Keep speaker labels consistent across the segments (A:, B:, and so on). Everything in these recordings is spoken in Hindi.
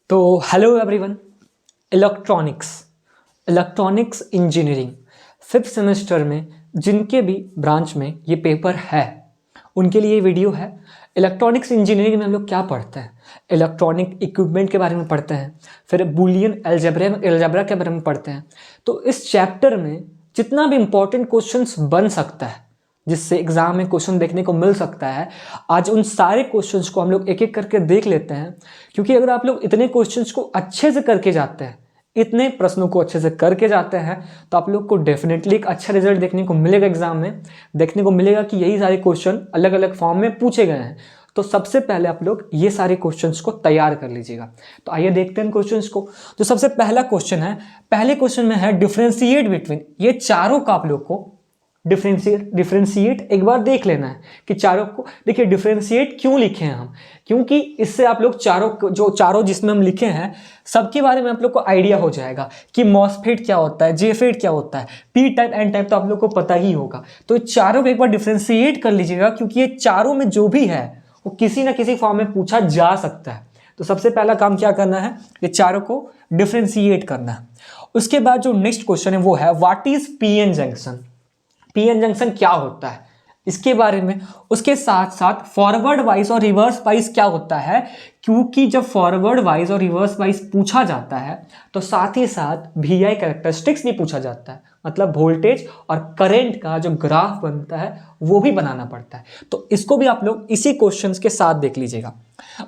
A: तो hello everyone. Electronics engineering 5th semester में जिनके भी ब्रांच में ये पेपर है उनके लिए ये वीडियो है। इलेक्ट्रॉनिक्स इंजीनियरिंग में हम लोग क्या पढ़ते हैं? इलेक्ट्रॉनिक इक्विपमेंट के बारे में पढ़ते हैं, फिर बूलियन अलजेब्रा के बारे में पढ़ते हैं। तो इस चैप्टर में जितना भी इम्पोर्टेंट क्वेश्चंस बन सकता है, जिससे एग्जाम में क्वेश्चन देखने को मिल सकता है, आज उन सारे क्वेश्चंस को हम लोग एक एक करके देख लेते हैं। क्योंकि अगर आप लोग इतने क्वेश्चंस को अच्छे से करके जाते हैं, इतने प्रश्नों को अच्छे से करके जाते हैं, तो आप लोग को डेफिनेटली एक अच्छा रिजल्ट देखने को मिलेगा। एग्जाम में देखने को मिलेगा कि यही सारे क्वेश्चन अलग अलग फॉर्म में पूछे गए हैं। तो सबसे पहले आप लोग ये सारे क्वेश्चंस को तैयार कर लीजिएगा। तो आइए देखते हैं क्वेश्चंस को। तो सबसे पहला क्वेश्चन है, पहले क्वेश्चन में है डिफरेंशिएट बिटवीन। ये चारों का आप लोग को डिफरेंशिएट एक बार देख लेना है कि चारों को। देखिए डिफरेंशिएट क्यों लिखे हैं हम, क्योंकि इससे आप लोग चारों जिसमें हम लिखे हैं सबके बारे में आप लोग को आइडिया हो जाएगा कि मॉसफेट क्या होता है, जेफेट क्या होता है, पी टाइप एन टाइप तो आप लोग को पता ही होगा। तो चारों को एक बार डिफरेंशिएट कर लीजिएगा, क्योंकि ये चारों में जो भी है वो किसी ना किसी फॉर्म में पूछा जा सकता है। तो सबसे पहला काम क्या करना है, ये चारों को डिफरेंशिएट करना है। उसके बाद जो नेक्स्ट क्वेश्चन है वो है what is PN junction. PN junction क्या होता है इसके बारे में। उसके साथ साथ फॉरवर्ड वाइज और रिवर्स वाइज क्या होता है, क्योंकि जब फॉरवर्ड वाइज और रिवर्स वाइज पूछा जाता है तो साथ ही साथ वीआई कैरेक्टरिस्टिक्स भी पूछा जाता है। मतलब वोल्टेज और करंट का जो ग्राफ बनता है वो भी बनाना पड़ता है। तो इसको भी आप लोग इसी क्वेश्चंस के साथ देख लीजिएगा।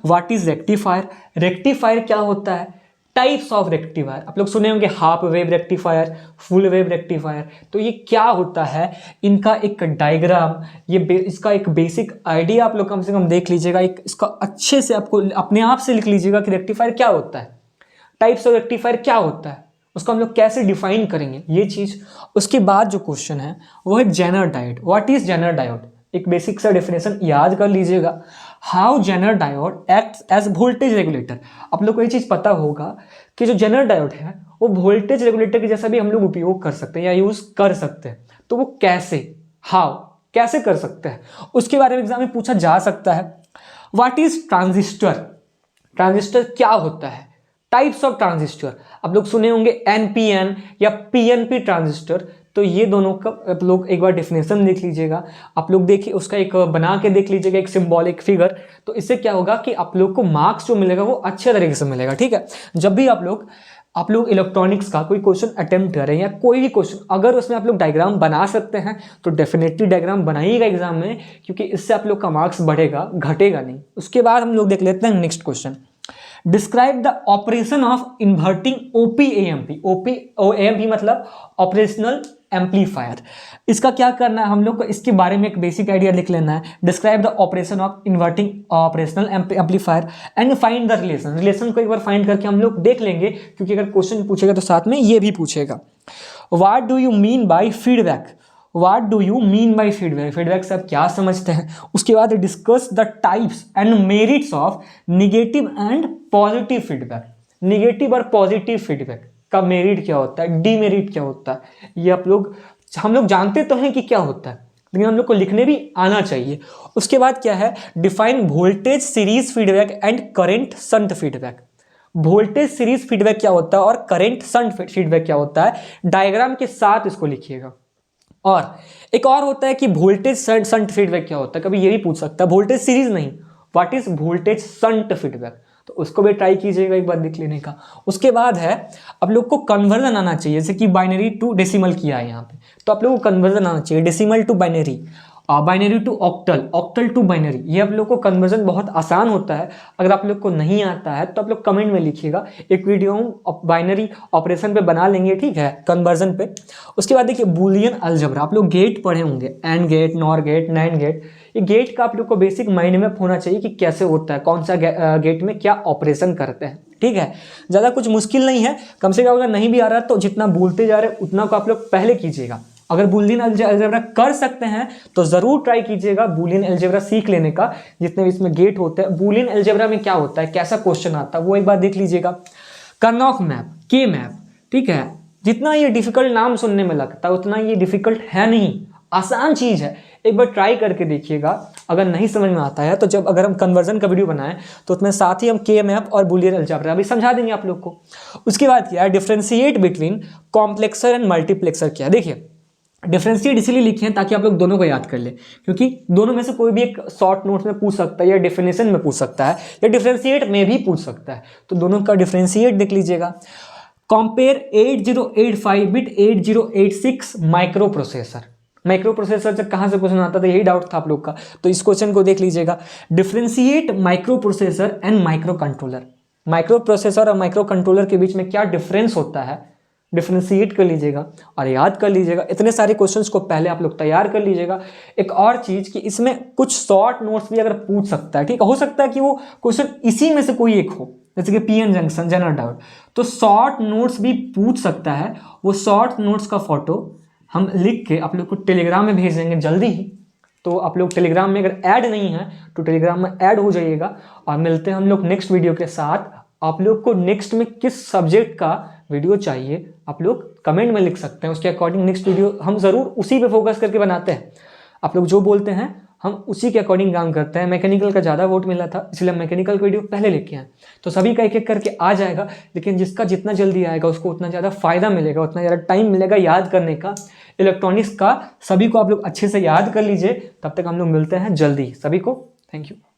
A: व्हाट इज रेक्टिफायर, रेक्टिफायर क्या होता है, टाइप्स ऑफ रेक्टिफायर आप लोग सुने होंगे, half wave rectifier, full wave rectifier. तो ये क्या होता है, इनका एक डायग्राम, इसका एक बेसिक आइडिया आप लोग कम से कम देख लीजिएगा। एक इसका अच्छे से आपको अपने आप से लिख लीजिएगा कि रेक्टिफायर क्या होता है, टाइप्स ऑफ रेक्टिफायर क्या होता है, उसको हम लोग कैसे डिफाइन करेंगे ये चीज। उसके बाद जो क्वेश्चन है वो है Zener diode. What is Zener diode, एक बेसिक सा डेफिनेशन याद कर लीजिएगा। How Zener diode acts as voltage regulator. आप लोग को ये चीज पता होगा कि जो जेनर डायोड है वो वोल्टेज रेगुलेटर के जैसा भी हम लोग उपयोग कर सकते हैं या यूज कर सकते हैं। तो वो कैसे, हाउ, कैसे कर सकते हैं, उसके बारे में एग्जाम में पूछा जा सकता है। व्हाट इज ट्रांजिस्टर, ट्रांजिस्टर क्या होता है, टाइप्स ऑफ ट्रांजिस्टर आप लोग सुने होंगे, एनपीएन या पीएनपी ट्रांजिस्टर। तो ये दोनों का आप लोग एक बार डेफिनेशन देख लीजिएगा। आप लोग देखिए उसका एक बना के देख लीजिएगा, एक सिंबॉलिक फिगर। तो इससे क्या होगा कि आप लोग को मार्क्स जो मिलेगा वो अच्छे तरीके से मिलेगा। ठीक है, जब भी आप लोग इलेक्ट्रॉनिक्स का कोई क्वेश्चन अटेम्प्ट करें या कोई भी क्वेश्चन, अगर उसमें आप लोग डायग्राम बना सकते हैं तो डेफिनेटली डायग्राम बनाइएगा एग्जाम में, क्योंकि इससे आप लोग का मार्क्स बढ़ेगा, घटेगा नहीं। उसके बाद हम लोग देख लेते हैं next question. Describe the operation of inverting OP-AMP. OP मतलब ऑपरेशनल एम्पलीफायर। इसका क्या करना है हम लोग को, इसके बारे में एक बेसिक आइडिया लिख लेना है। Describe the operation of inverting operational amplifier and find the relation. Relation को एक बार फाइंड करके हम लोग देख लेंगे, क्योंकि अगर क्वेश्चन पूछेगा तो साथ में ये भी पूछेगा। What do you mean by feedback, what do you mean by feedback, feedback से आप क्या समझते हैं। उसके बाद discuss the types and merits of negative and positive feedback. Negative और पॉजिटिव फीडबैक का मेरिट क्या होता है, डीमेरिट क्या होता है, ये हम लोग जानते तो हैं कि क्या होता है, लेकिन हम लोग को लिखने भी आना चाहिए। उसके बाद क्या है, define voltage series feedback and current shunt feedback. Voltage series feedback क्या होता है और करंट शंट फीडबैक क्या होता है, डायग्राम के साथ इसको लिखिएगा। और एक और होता है कि वोल्टेज शंट फीडबैक क्या होता है, कभी ये भी पूछ सकता है, वोल्टेज सीरीज नहीं, what is voltage shunt feedback. तो उसको भी ट्राई कीजिएगा एक बार देख लेने का। उसके बाद है आप लोग को कन्वर्जन आना चाहिए, जैसे कि बाइनरी टू डेसिमल किया है यहाँ पे, तो आप लोग को कन्वर्जन आना चाहिए, decimal to binary, binary to octal, octal to binary. ये आप लोग को कन्वर्जन बहुत आसान होता है। अगर आप लोग को नहीं आता है तो आप लोग कमेंट में लिखिएगा, एक वीडियो हम बाइनरी ऑपरेशन पे बना लेंगे, ठीक है, कन्वर्जन पे। उसके बाद देखिए बूलियन अलजेब्रा, आप लोग गेट पढ़े होंगे, and gate, NOR gate, NAND gate. ये गेट का आप लोग को बेसिक माइंड में होना चाहिए कि कैसे होता है, कौन सा गेट में क्या ऑपरेशन करते हैं। ठीक है, ज़्यादा कुछ मुश्किल नहीं है, कम से कम अगर नहीं भी आ रहा तो जितना भूलते जा रहे हैं उतना को आप लोग पहले कीजिएगा। अगर बूलियन अलजेब्रा कर सकते हैं तो जरूर ट्राई कीजिएगा बूलियन अलजेब्रा सीख लेने का, जितने भी इसमें गेट होते हैं। बूलियन अलजेब्रा में क्या होता है, कैसा क्वेश्चन आता है, वो एक बार देख लीजिएगा। कर्नॉफ मैप, के मैप, ठीक है, जितना ये डिफिकल्ट नाम सुनने में लगता है उतना ये डिफिकल्ट है नहीं, आसान चीज है। एक बार ट्राई करके देखिएगा। अगर नहीं समझ में आता है तो जब अगर हम कन्वर्जन का वीडियो बनाएं तो उसमें साथ ही हम के मैप और बूलियन अलजेब्रा अभी समझा देंगे आप लोग को। उसके बाद क्या है, डिफ्रेंशिएट बिटवीन कॉम्प्लेक्सर एंड मल्टीप्लेक्सर क्या है। देखिए डिफ्रेंशिएट इसीलिए लिखे हैं ताकि आप लोग दोनों को याद कर ले, क्योंकि दोनों में से कोई भी एक शॉर्ट नोट्स में पूछ सकता है या डेफिनेशन में पूछ सकता है या डिफ्रेंशिएट में भी पूछ सकता है, तो दोनों का डिफ्रेंशिएट देख लीजिएगा। Compare 8085 bit 8086 micro processor. Micro processor से कहाँ से क्वेश्चन आता था, यही डाउट था आप लोग का, तो इस क्वेश्चन को देख लीजिएगा। Differentiate micro processor and micro controller. Micro processor और माइक्रो कंट्रोलर के बीच में क्या डिफरेंस होता है, डिफ्रेंशिएट कर लीजिएगा और याद कर लीजिएगा। इतने सारे क्वेश्चंस को पहले आप लोग तैयार कर लीजिएगा। एक और चीज़ कि इसमें कुछ शॉर्ट नोट्स भी अगर पूछ सकता है, ठीक, हो सकता है कि वो क्वेश्चन इसी में से कोई एक हो, जैसे कि पीएन जंक्शन जनरल डाउट, तो शॉर्ट नोट्स भी पूछ सकता है। वो शॉर्ट नोट्स का फोटो हम लिख के आप लोग को टेलीग्राम में भेज देंगे जल्दी ही। तो आप लोग टेलीग्राम में अगर ऐड नहीं है तो टेलीग्राम में ऐड हो जाइएगा। और मिलते हैं हम लोग नेक्स्ट वीडियो के साथ। आप लोग को नेक्स्ट में किस सब्जेक्ट का वीडियो चाहिए आप लोग कमेंट में लिख सकते हैं, उसके अकॉर्डिंग नेक्स्ट वीडियो हम ज़रूर उसी पे फोकस करके बनाते हैं। आप लोग जो बोलते हैं हम उसी के अकॉर्डिंग काम करते हैं। मैकेनिकल का ज़्यादा वोट मिला था इसलिए हम मैकेनिकल का वीडियो पहले लेके आए, तो सभी का एक एक करके आ जाएगा, लेकिन जिसका जितना जल्दी आएगा उसको उतना ज़्यादा फ़ायदा मिलेगा, उतना ज़्यादा टाइम मिलेगा याद करने का। इलेक्ट्रॉनिक्स का सभी को आप लोग अच्छे से याद कर लीजिए। तब तक हम लोग मिलते हैं जल्दी। सभी को थैंक यू।